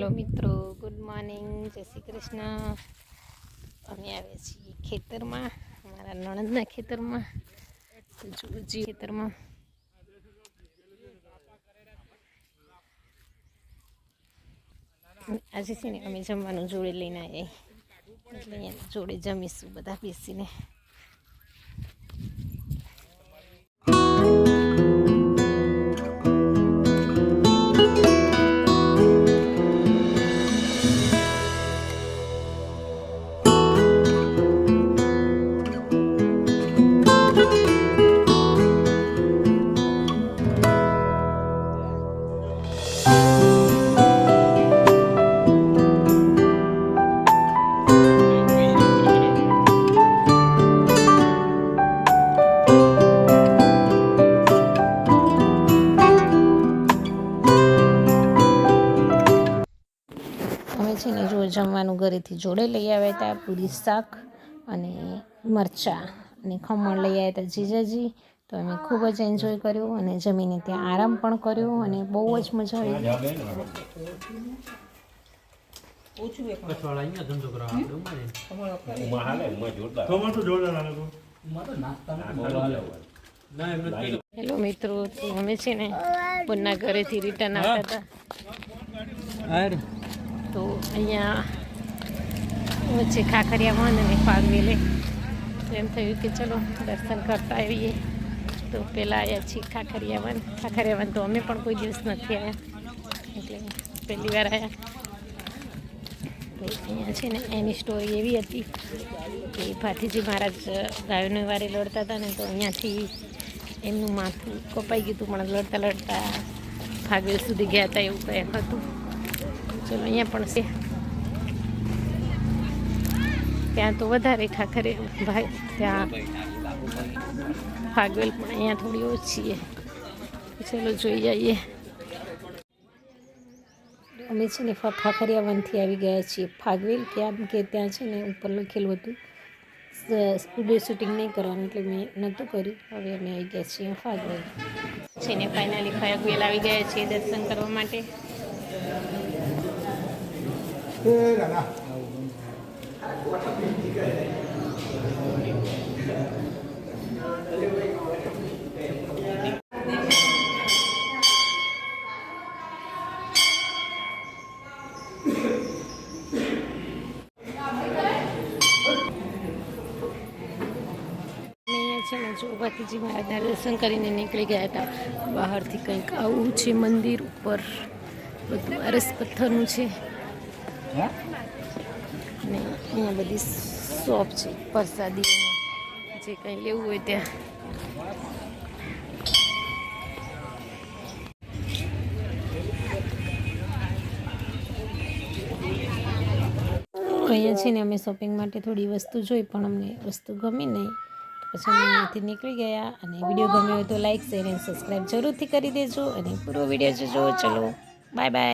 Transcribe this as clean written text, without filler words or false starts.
Hello मित्रों, good morning, जय श्री कृष्ण। अमे आवे छीए खेतर में, हमारा नणंदना खेतर में, जी खेतर में। आज छे ने अमे जमवानुं जोड़े लईने आव्या, એટલે જોડે જમીશું બધા બેસીને। जो जमवानुं घरेथी जोड़े लई आव्या हता, पूरी शाक अने मरचा अने खमण लई आव्या हता जीजाजी। तो अमे खूब ज एन्जॉय कर्यो अने जमीने त्यां आराम पण कर्यो अने बहु ज मजा आई। हेलो मित्रों, तो अमे छे ने बन्ना घरेथी रिटर्न आवता हता, तो अहींया वच्चे खाखरिया वन अने फागवेले, तो एम थयुं कि चलो दर्शन करता आवीए। तो पहेला आया छीए खाखरिया वन तो अमे पण कोई दिवस नथी आव्या, એટલે પહેલી વાર आया। तो अहींया छे ने एनी स्टोरी एवी हती कि भातीजी महाराज गायोने वारे लड़ता हता ने, तो अहींयाथी एमनुं माथुं कपाई गयुं हतुं, पण लड़ता लड़ता फागवेल सुधी गया हता एवुं कंईक हतुं। चलो अहींया पण छे, त्यां तो वधारे खाखरे भाई, त्यां फागवेल पण अहींया थोड़ी ओછી है। चलो जोई आवीए। अमे छे ने खाखरिया वनथी आवी गया छीए फागवेल, केम के त्यां छे ने उपर लखेલું હતું स्टूडियो शूटिंग नहीं करवानुं, એટલે મેં નહોતું કર્યું। હવે અમે આવી ગયા છીએ फागवेल છે ને ફાઇનલી फागवेल આવી ગયા છીએ દર્શન કરવા માટે। जो भातीजी महाराजना दर्शन करीने निकली गया था, बहारथी कंईक आवुं छे मंदिर उपर, बधुं आरस पत्थरनुं छे ने अहींया बधी शॉप छे प्रसादी जे कंई लेवुं होय त्यां। अहींया छे ने अमे शॉपिंग माटे थोड़ी वस्तु जोई, पण अमने वस्तु गमी नहीं, પછી અમે અહીંયાથી નીકળી ગયા। અને વિડીયો ગમ્યો હોય તો લાઇક શેર અને સબસ્ક્રાઈબ જરૂરથી કરી દેજો અને પૂરો વિડીયો જોજો। ચલો બાય બાય।